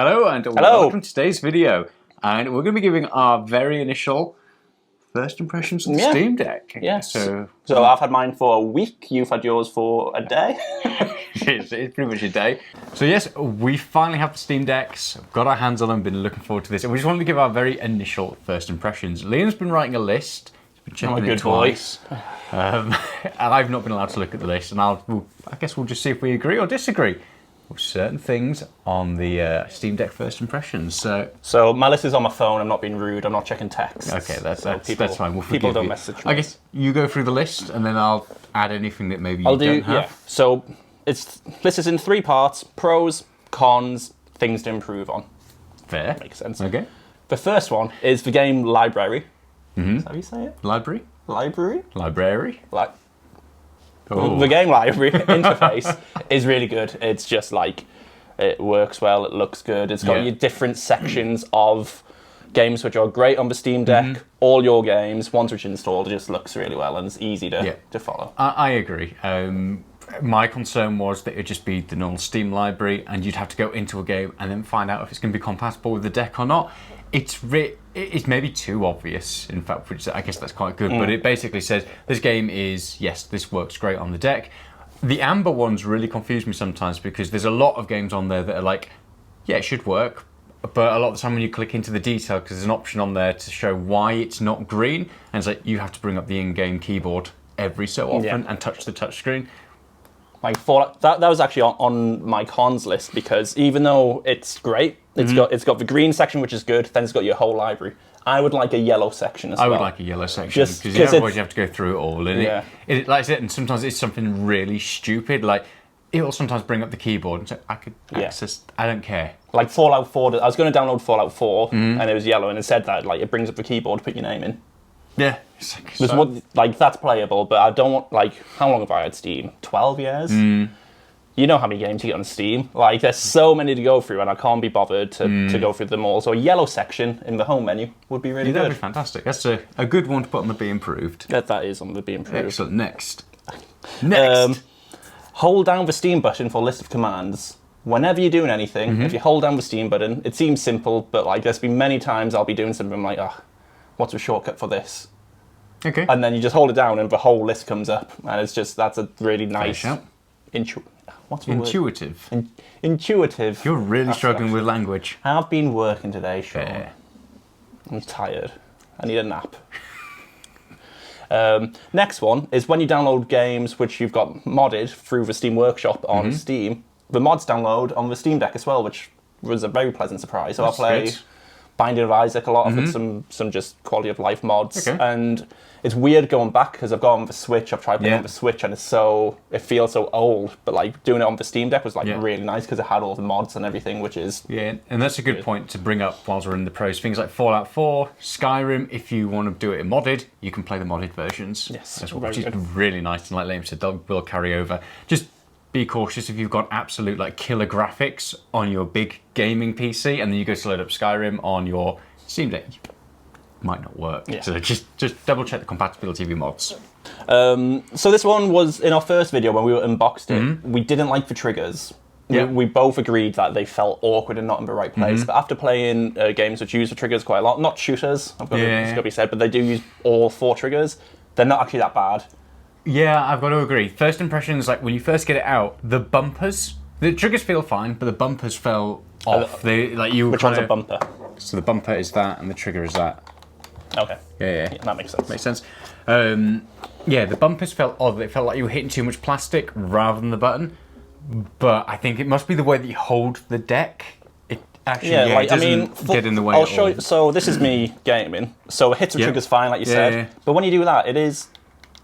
Hello and welcome to today's video. And we're going to be giving our very initial first impressions of the Steam Deck. Yes. So I've had mine for a week, you've had yours for a day. It's pretty much a day. So yes, we finally have the Steam Decks, got our hands on them, been looking forward to this. And we just wanted to give our very initial first impressions. Liam's been writing a list. He's been checking it twice. And I've not been allowed to look at the list. And I guess we'll just see if we agree or disagree with certain things on the Steam Deck first impressions. So my list is on my phone. I'm not being rude. I'm not checking text. Okay, that's fine. We'll people don't you. Message me. I guess you go through the list, and then I'll add anything that maybe you don't have. Yeah. So list is in 3 parts: pros, cons, things to improve on. Fair. Makes sense. Okay. The first one is the game library. Mm-hmm. Is that how you say it? Library. The game library interface is really good. It's just like, it works well, it looks good. It's got your different sections of games which are great on the Steam Deck. Mm-hmm. All your games, once which installed, it just looks really well and it's easy to follow. I agree. My concern was that it'd just be the normal Steam library and you'd have to go into a game and then find out if it's going to be compatible with the deck or not. It's maybe too obvious, in fact, which I guess that's quite good, but it basically says this game is, yes, this works great on the deck. The Amber ones really confuse me sometimes because there's a lot of games on there that are like, yeah, it should work, but a lot of the time when you click into the detail, because there's an option on there to show why it's not green, and it's like you have to bring up the in-game keyboard every so often and touch the touchscreen. Like that was actually on my cons list because even though it's great, it's got the green section which is good, then it's got your whole library. I would like a yellow section as well. I would like a yellow section because otherwise you have to go through it all. And it like I said, and sometimes it's something really stupid. Like it'll sometimes bring up the keyboard and say, I could access. I don't care. Like Fallout 4. I was going to download Fallout 4 and it was yellow and it said that like it brings up the keyboard, put your name in. Yeah. That's playable, but I don't want, like, how long have I had Steam? 12 years? You know how many games you get on Steam. Like, there's so many to go through, and I can't be bothered to go through them all. So a yellow section in the home menu would be really good. That'd be fantastic. That's a good one to put on the Be Improved. That is on the Be Improved. Excellent. Next. Hold down the Steam button for a list of commands. Whenever you're doing anything, if you hold down the Steam button, it seems simple, but like there's been many times I'll be doing something I'm like, what's a shortcut for this? Okay. And then you just hold it down and the whole list comes up. And it's just, that's a really nice... Intuitive. Intuitive. You're really struggling with language. I've been working today, Sean. I'm tired. I need a nap. Next one is when you download games which you've got modded through the Steam Workshop on Steam, the mods download on the Steam Deck as well, which was a very pleasant surprise. So I'll play Binding of Isaac a lot of it, some just quality of life mods. Okay. And it's weird going back because I've got on the Switch, I've tried playing on the Switch and it feels so old, but like doing it on the Steam Deck was like really nice because it had all the mods and everything, which is... Yeah, and that's a good point to bring up whilst we're in the pros. Things like Fallout 4, Skyrim, if you want to do it in modded, you can play the modded versions. Yes, which is really nice, and like Liam said, they'll will carry over. Just be cautious if you've got absolute like killer graphics on your big gaming PC and then you go to load up Skyrim on your Steam Deck. Might not work. Yeah. So just double check the compatibility of your mods. So this one was in our first video when we unboxed it. We didn't like the triggers. Yeah. We both agreed that they felt awkward and not in the right place. But after playing games which use the triggers quite a lot, not shooters, it's got to be said, but they do use all 4 triggers. They're not actually that bad. Yeah, I've got to agree. First impressions, like when you first get it out, the triggers feel fine, but the bumpers fell off. Which one's a bumper? So the bumper is that, and the trigger is that. Okay. Yeah, that makes sense. Makes sense. The bumpers felt odd. It felt like you were hitting too much plastic rather than the button. But I think it must be the way that you hold the deck. It actually, it doesn't get in the way. I'll show you. So this is me gaming. So it hits the triggers fine, like you said. Yeah. But when you do that,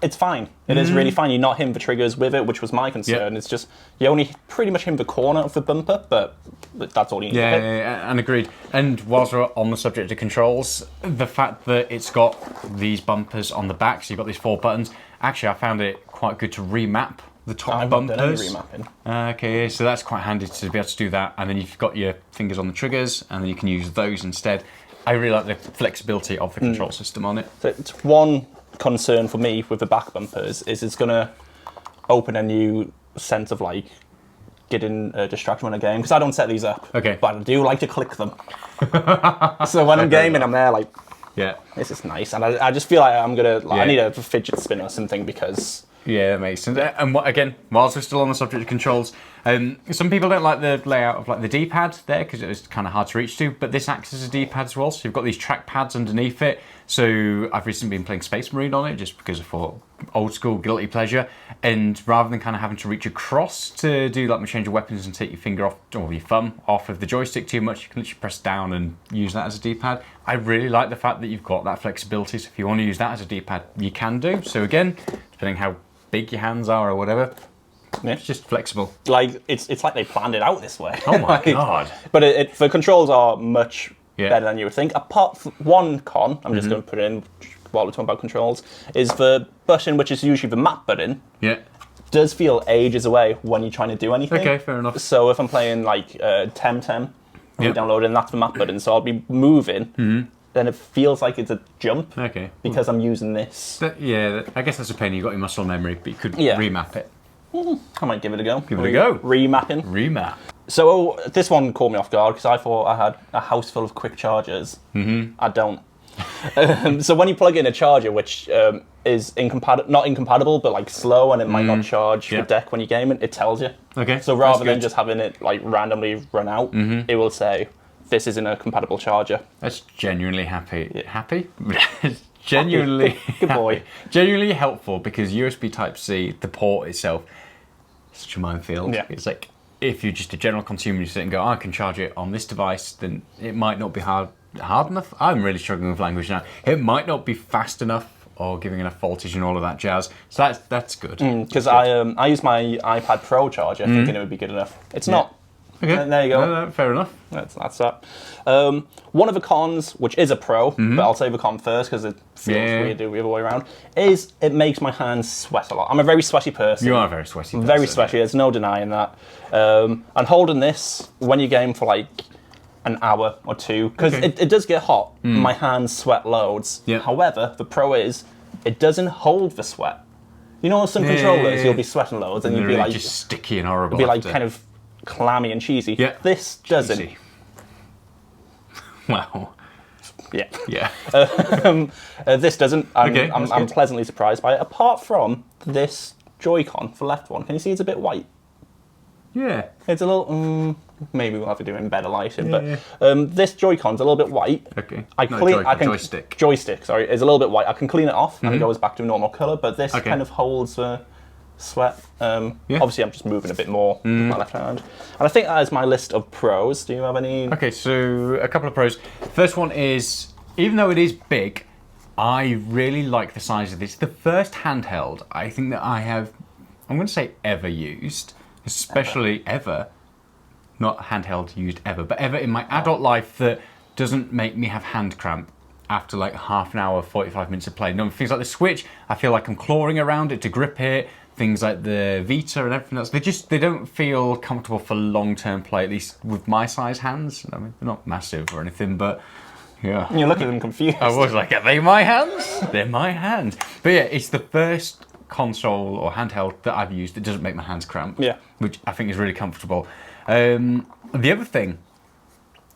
it's fine. It is really fine. You're not hitting the triggers with it, which was my concern. It's just, you only pretty much hit the corner of the bumper, but that's all you need to hit. Yeah, and agreed. And whilst we're on the subject of controls, the fact that it's got these bumpers on the back, so you've got these 4 buttons, actually I found it quite good to remap the top bumpers. I've done any remapping. Okay, so that's quite handy to be able to do that. And then you've got your fingers on the triggers, and then you can use those instead. I really like the flexibility of the control system on it. So it's one concern for me with the back bumpers is it's going to open a new sense of like getting distracted when I game, because I don't set these up. Okay. But I do like to click them. So when I'm gaming, I'm there like, Yeah. this is nice. And I just feel like I'm going to, I need a fidget spinner or something because... Yeah, that makes sense. And again, whilst we're still on the subject of controls, some people don't like the layout of like the D-pad there because it's kind of hard to reach to, but this acts as a D-pad as well. So you've got these track pads underneath it. So I've recently been playing Space Marine on it just because I thought old school guilty pleasure. And rather than kind of having to reach across to do like change your weapons and take your finger off or your thumb off of the joystick too much, you can literally press down and use that as a D-pad. I really like the fact that you've got that flexibility. So if you want to use that as a D-pad, you can do. So again, depending how big your hands are or whatever, it's just flexible. Like it's like they planned it out this way. Oh my god! But the controls are much better than you would think. Apart from one con, I'm just going to put it in while we're talking about controls, is the button, which is usually the map button. Yeah. Does feel ages away when you're trying to do anything. Okay, fair enough. So if I'm playing like Temtem, downloading that's the map button, so I'll be moving. Then it feels like it's a jump. Okay. Because I'm using this. I guess that's a pain. You've got your muscle memory, but you could remap it. I might give it a go. Give it a go. Remapping. Remap. So this one caught me off guard because I thought I had a house full of quick chargers. I don't. So when you plug in a charger, which is not incompatible, but like slow, and it might not charge the deck when you're gaming, it tells you. Okay. So rather than just having it like randomly run out, it will say, this isn't a compatible charger. That's genuinely happy. Happy? Genuinely good boy. Genuinely helpful because USB Type-C, the port itself, is such a minefield. Yeah. It's like if you're just a general consumer, you sit and go, I can charge it on this device, then it might not be hard enough. I'm really struggling with language now. It might not be fast enough or giving enough voltage and all of that jazz. So that's good. Because I use my iPad Pro charger thinking it would be good enough. It's not. Okay. There you go. No, fair enough. That's that. One of the cons, which is a pro, but I'll say the con first because it feels weird the other way around, is it makes my hands sweat a lot. I'm a very sweaty person. You are a very sweaty person. Very sweaty, there's no denying that. And holding this when you game for like an hour or two, because it does get hot, my hands sweat loads. Yeah. However, the pro is, it doesn't hold the sweat. You know, some controllers, you'll be sweating loads and you'll be like... just sticky and horrible. You'll be like kind of clammy and cheesy. Yeah. This doesn't. Cheesy. Wow. Yeah. Yeah. This doesn't. Okay, I'm pleasantly surprised by it. Apart from this Joy-Con, the left one, can you see it's a bit white? Yeah. It's a little. Maybe we'll have to do it in better lighting, but this Joy-Con's a little bit white. Okay. Joystick. Joystick. Sorry, is a little bit white. I can clean it off and it goes back to a normal color. But this kind of holds sweat. Obviously, I'm just moving a bit more with my left hand. And I think that is my list of pros. Do you have any? Okay, so a couple of pros. First one is, even though it is big, I really like the size of this. The first handheld I think that I have, I'm going to say ever used, especially ever, not handheld used ever, but ever in my adult life that doesn't make me have hand cramp after like half an hour, 45 minutes of play. No, things like the Switch, I feel like I'm clawing around it to grip it. Things like the Vita and everything else, they don't feel comfortable for long-term play, at least with my size hands. I mean, they're not massive or anything, but yeah. You look at them confused. I was like, are they my hands? They're my hands. But yeah, it's the first console or handheld that I've used that doesn't make my hands cramp. Yeah. Which I think is really comfortable. The other thing,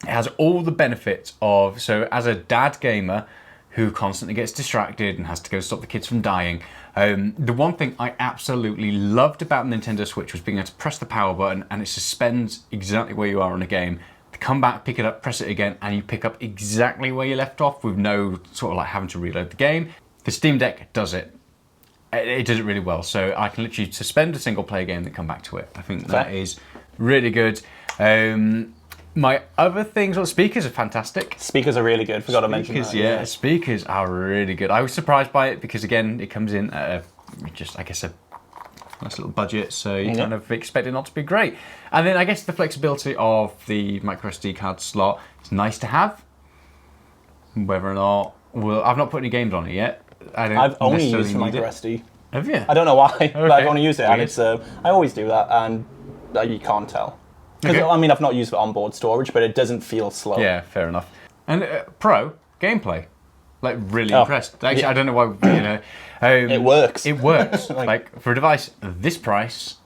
it has all the benefits of, so as a dad gamer who constantly gets distracted and has to go stop the kids from dying, the one thing I absolutely loved about Nintendo Switch was being able to press the power button and it suspends exactly where you are on a game. To come back, pick it up, press it again, and you pick up exactly where you left off with no sort of like having to reload the game. The Steam Deck does it. It does it really well. So I can literally suspend a single player game and come back to it. I think that is really good. My other things, well, speakers are fantastic. Speakers are really good. Forgot to mention that. Yeah, speakers are really good. I was surprised by it because, again, it comes in at I guess, a nice little budget, so you kind of expect it not to be great. And then I guess the flexibility of the micro SD card slot is nice to have. Whether or not, well, I've not put any games on it yet. I've only used the micro SD. Have you? I don't know why, but I've only used it, and it's. I always do that, and you can't tell. Because I mean, I've not used the onboard storage, but it doesn't feel slow. Yeah, fair enough. And pro gameplay, like really impressed. Actually, I don't know why. It works. It works. like for a device this price,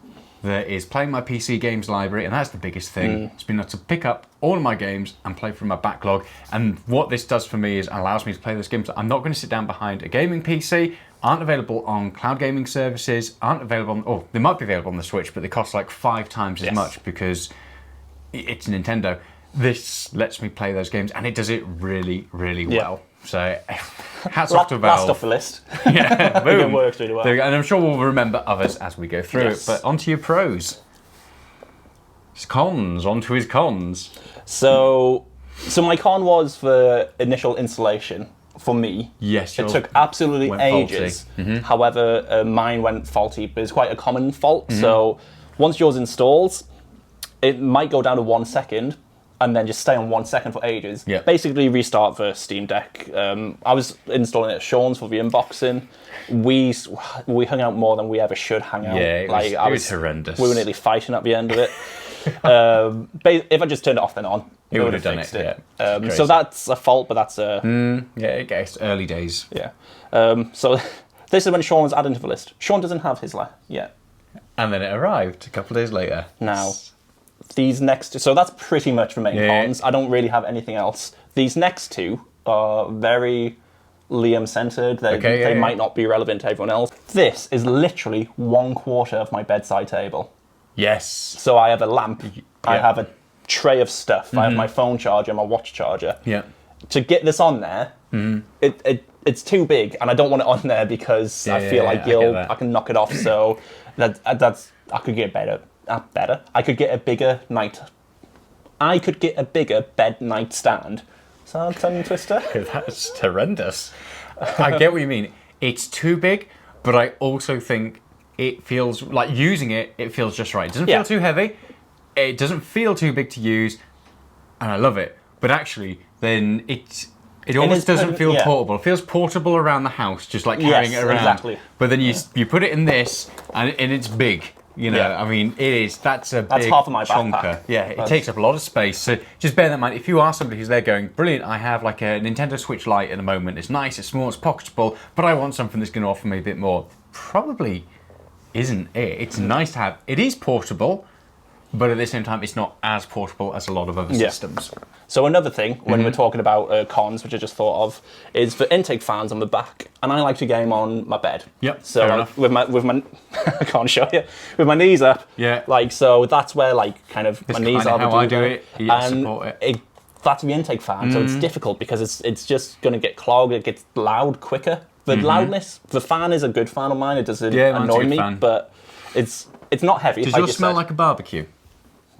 There is playing my PC games library, and that's the biggest thing. It's been able to pick up all of my games and play from my backlog. And what this does for me is allows me to play those games that I'm not going to sit down behind a gaming PC, aren't available on cloud gaming services, aren't available on, or they might be available on the Switch, but they cost like 5 times as much because it's Nintendo. This lets me play those games, and it does it really, really well. So, hats off to Valve. Last off the list. Yeah, boom. It works really well. And I'm sure we'll remember others as we go through it. But onto your pros. His cons, onto his cons. So my con was for initial installation for me. Yes, it took absolutely ages. However, mine went faulty, but it's quite a common fault. So once yours installs, it might go down to 1 second, and then just stay on 1 second for ages. Yep. Basically restart the Steam Deck. I was installing it at Sean's for the unboxing. We hung out more than we ever should hang out. Yeah, it was horrendous. We were nearly fighting at the end of it. If I just turned it off then on, it would have done it. Yeah. So that's a fault, but that's a... yeah, I guess early days. Yeah. So this is when Sean was added to the list. Sean doesn't have his yet. And then it arrived a couple of days later. Now, these next two... So that's pretty much the main cons. I don't really have anything else. These next two are very Liam-centered. They might not be relevant to everyone else. This is literally 1/4 of my bedside table. Yes. So I have a lamp. I have a tray of stuff. I have my phone charger, my watch charger. Yeah. To get this on there, it's too big, and I don't want it on there because I feel like I can knock it off. So that's I could get better. I could get a bigger bed nightstand. So tongue twister. That's horrendous. I get what you mean. It's too big, but I also think it feels like using it. It feels just right. It doesn't feel too heavy. It doesn't feel too big to use, and I love it. But actually, then it almost doesn't feel portable. It feels portable around the house, just like carrying it around. Exactly. But then you put it in this, and it's big. You know, I mean, it is. That's big half of my chonker. backpack. Yeah, it takes up a lot of space. So just bear that in mind. If you are somebody who's there going, brilliant, I have like a Nintendo Switch Lite at the moment. It's nice, it's small, it's pocketable, but I want something that's going to offer me a bit more. Probably isn't it. It's nice to have. It is portable, but at the same time, it's not as portable as a lot of other systems. So another thing, when we're talking about cons, which I just thought of, is the intake fans on the back, and I like to game on my bed. Yep. So with my I can't show you, with my knees up. Yeah. Like so, that's where like kind of It's my knees are. how I do it. Yeah, and support it. That's the intake fan, so it's difficult because it's just going to get clogged. It gets loud quicker. The loudness, the fan is a good fan of mine. It doesn't annoy me, but it's not heavy. Does yours smell like a barbecue?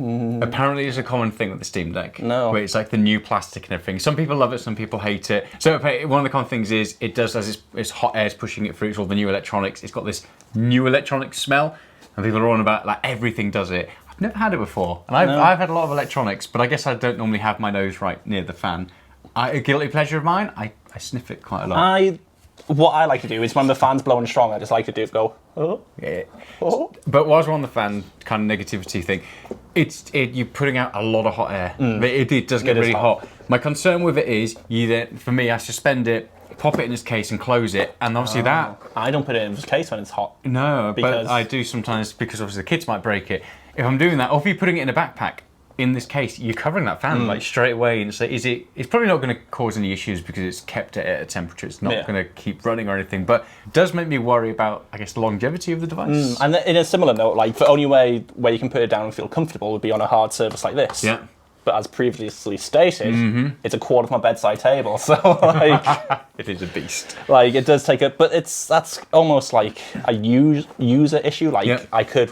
Apparently, it's a common thing with the Steam Deck. No. Where it's like the new plastic and everything. Some people love it, some people hate it. So one of the common things is it does, as it's hot air is pushing it through, it's all the new electronics. It's got this new electronic smell, and people are on about like everything does it. I've never had it before, and I've had a lot of electronics, but I guess I don't normally have my nose right near the fan. A guilty pleasure of mine, I sniff it quite a lot. What I like to do is when the fan's blowing strong, I just like to go, oh. Yeah. Oh. But whilst we're on the fan kind of negativity thing, you're putting out a lot of hot air. It does get really hot. My concern with it is, for me, I suspend it, pop it in its case and close it, and obviously that... I don't put it in its case when it's hot. No, but I do sometimes because obviously the kids might break it. If I'm doing that, or if you're putting it in a backpack, in this case, you're covering that fan like straight away, and so it's probably not going to cause any issues because it's kept at a temperature. It's not going to keep running or anything, but it does make me worry about, I guess, the longevity of the device. And in a similar note, like the only way where you can put it down and feel comfortable would be on a hard surface like this. Yeah. But as previously stated, it's a quarter of my bedside table, so like it is a beast. Like it does take it, but that's almost like a user issue. Like I could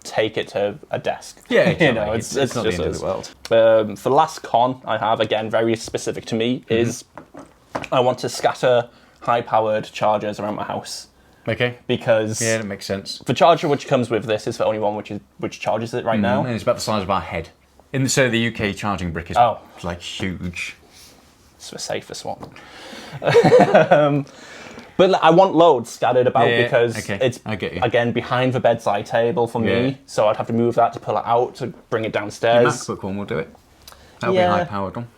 take it to a desk. Yeah, it's not just the end of the world. The last con I have, again, very specific to me, is I want to scatter high-powered chargers around my house. Okay. Because that makes sense. The charger which comes with this is the only one which charges it right now. And it's about the size of our head. So the UK charging brick is like huge. It's the safest one. But I want loads scattered about because it's, again, behind the bedside table for me. So I'd have to move that to pull it out to bring it downstairs. The MacBook one will do it. That'll be a high-powered one.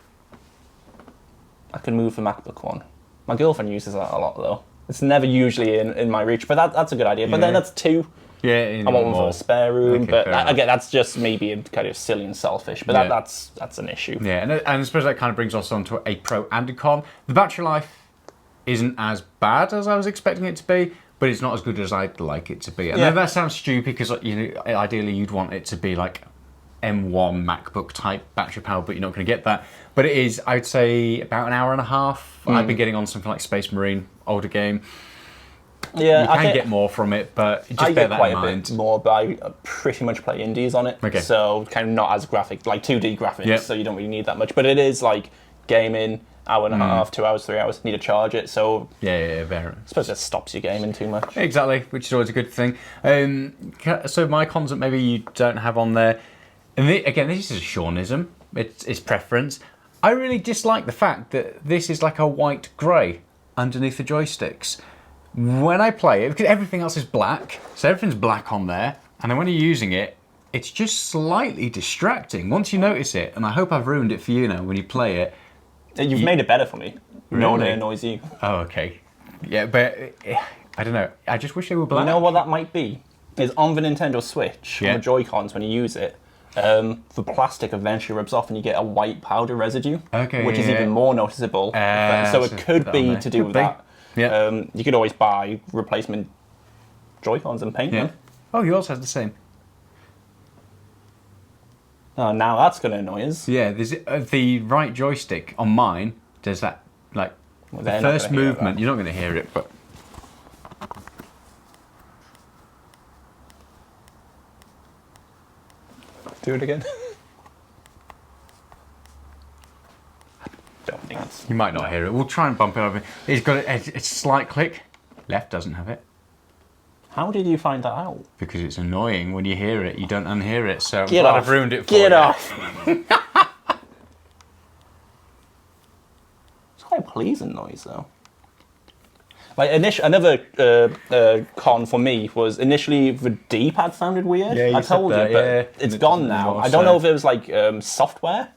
I can move the MacBook one. My girlfriend uses that a lot, though. It's never usually in my reach, but that's a good idea. But then that's two. Yeah, I want one for a spare room, Okay, but fair enough. again, that's just me being kind of silly and selfish. But Yeah. that's an issue. Yeah, and I suppose that kind of brings us on to a pro and a con. The battery life isn't as bad as I was expecting it to be, but it's not as good as I'd like it to be. And that sounds stupid because ideally you'd want it to be like M1 MacBook type battery power, but you're not going to get that. But it is, I'd say, about an hour and a half. I've been getting on something like Space Marine, older game. Yeah, You can get more from it, but just I bear get that quite in a mind. bit more, but I pretty much play indies on it. Okay. So kind of not as graphic, like 2D graphics, Yep. so you don't really need that much. But it is like gaming, hour and a half, 2 hours, 3 hours, need to charge it. So Yeah, fair. I suppose it stops you gaming too much. Exactly, which is always a good thing. So my cons that maybe you don't have on there, and again, this is a Seanism, it's preference. I really dislike the fact that this is like a white grey underneath the joysticks. When I play it, because everything else is black, so everything's black on there, and then when you're using it, it's just slightly distracting once you notice it, and I hope I've ruined it for you now when you play it. You've made it better for me. No one Really? annoys you. Oh, okay. Yeah, but I don't know. I just wish they were black. You know what that might be? Is on the Nintendo Switch, Yeah. on the Joy-Cons, when you use it, the plastic eventually rubs off and you get a white powder residue, Okay, which is yeah. even more noticeable. So it so could put that on be there. to do Could with be. that. Yeah. You could always buy replacement Joy-Cons and paint Yeah. them. Oh, yours has the same. Oh, now that's going to annoy us. Yeah, there's the right joystick on mine. There's that like Well, the they're not first gonna hear movement. that. You're not going to hear it, but Do it again. Don't think it's... you might not hear it. We'll try and bump it over. It's got a slight click. Left doesn't have it How did you find that out? because it's annoying when you hear it. You don't unhear it. So I'm Get glad off. I've ruined it for Get you. off. It's quite a pleasing noise, though. Like another con for me was initially the D-pad sounded weird. Yeah, you I said told that, you, but yeah. it's And it gone doesn't now. anymore, I don't know so- if it was like software.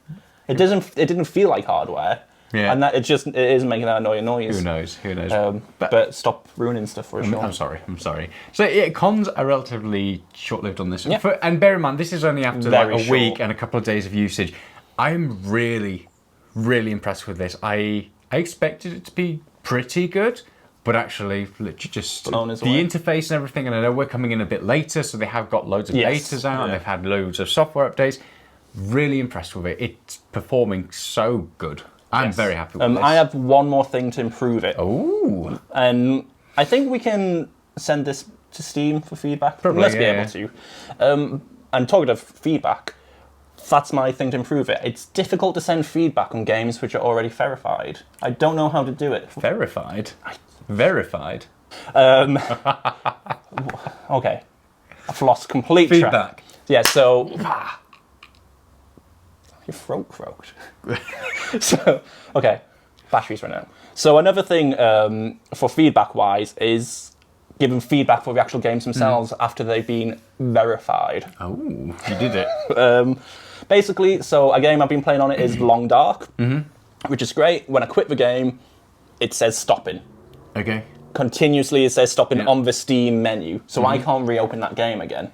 It didn't feel like hardware. Yeah. And that it is making that annoying noise. Who knows? Who knows? But stop ruining stuff for a show. I'm sorry. So yeah, cons are relatively short-lived on this. Yeah. And bear in mind, this is only after Very like a week short. and a couple of days of usage. I'm really, really impressed with this. I expected it to be pretty good, but actually, literally just the Blown us away. interface and everything. And I know we're coming in a bit later, so they have got loads of Yes, betas out, and yeah. they've had loads of software updates. Really impressed with it. It's performing so good. I'm Yes. very happy with this. I have one more thing to improve it. Ooh. And I think we can send this to Steam for feedback. Probably, Let's be yeah. able to. And talking of feedback, that's my thing to improve it. It's difficult to send feedback on games which are already verified. I don't know how to do it. Verified. Verified. Okay. I've lost complete track. Feedback. Yeah, so... Your throat croaked. So, okay. Batteries run out. So another thing for feedback-wise is giving feedback for the actual games themselves after they've been verified. Oh, you did it. Basically, so a game I've been playing on it is Long Dark, which is great. When I quit the game, it says stopping. Okay. Continuously, it says stopping Yeah. on the Steam menu. So I can't reopen that game again.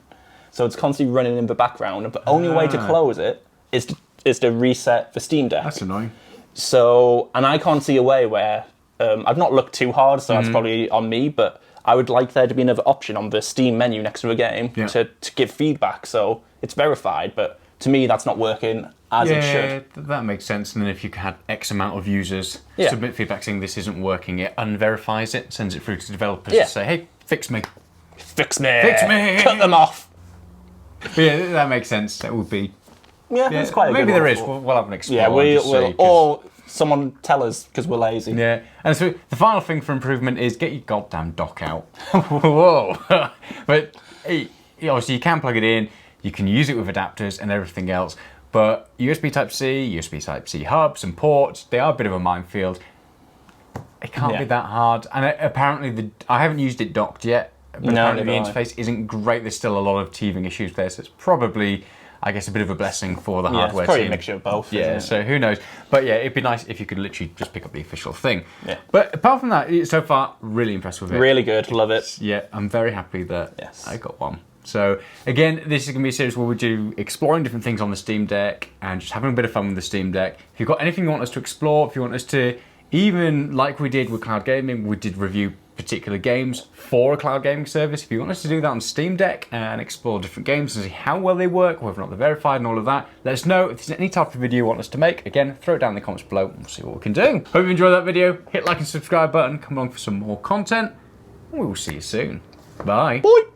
So it's constantly running in the background. And the only way to close it is to reset the Steam Deck. That's annoying. So, and I can't see a way where, I've not looked too hard, so that's probably on me, but I would like there to be another option on the Steam menu next to the game Yeah. to give feedback. So it's verified, but to me, that's not working as it should. That makes sense. And then if you had X amount of users Yeah. submit feedback saying this isn't working, it unverifies it, sends it through to developers Yeah. to say, hey, fix me. Fix me! Fix me! Cut them off! But yeah, that makes sense. That would be. Yeah, Yeah, it's quite a maybe good there one is. for- We'll have an explore. Yeah, and we just see, will. 'cause- Or someone tell us because we're lazy. Yeah, and so the final thing for improvement is get your goddamn dock out. Whoa! But obviously you can plug it in, you can use it with adapters and everything else, but USB Type-C, USB Type-C hubs and ports, they are a bit of a minefield. It can't Yeah. be that hard, and apparently I haven't used it docked yet, but No, apparently the neither have I. interface isn't great. There's still a lot of teething issues there, so it's probably, I guess, a bit of a blessing for the Yeah, hardware it's probably team. a mixture of both. Yeah, isn't it? so who knows? But yeah, it'd be nice if you could literally just pick up the official thing. Yeah. But apart from that, so far, really impressed with it. Really good, love it. Yeah, I'm very happy that Yes. I got one. So again, this is going to be a series where we do exploring different things on the Steam Deck and just having a bit of fun with the Steam Deck. If you've got anything you want us to explore, if you want us to, even like we did with cloud gaming, we did review particular games for a cloud gaming service. If you want us to do that on Steam Deck and explore different games and see how well they work, whether or not they're verified and all of that, let us know. If there's any type of video you want us to make, again, throw it down in the comments below and we'll see what we can do. Hope you enjoyed that video. Hit like and subscribe button, come along for some more content, and we will see you soon. Bye. Bye.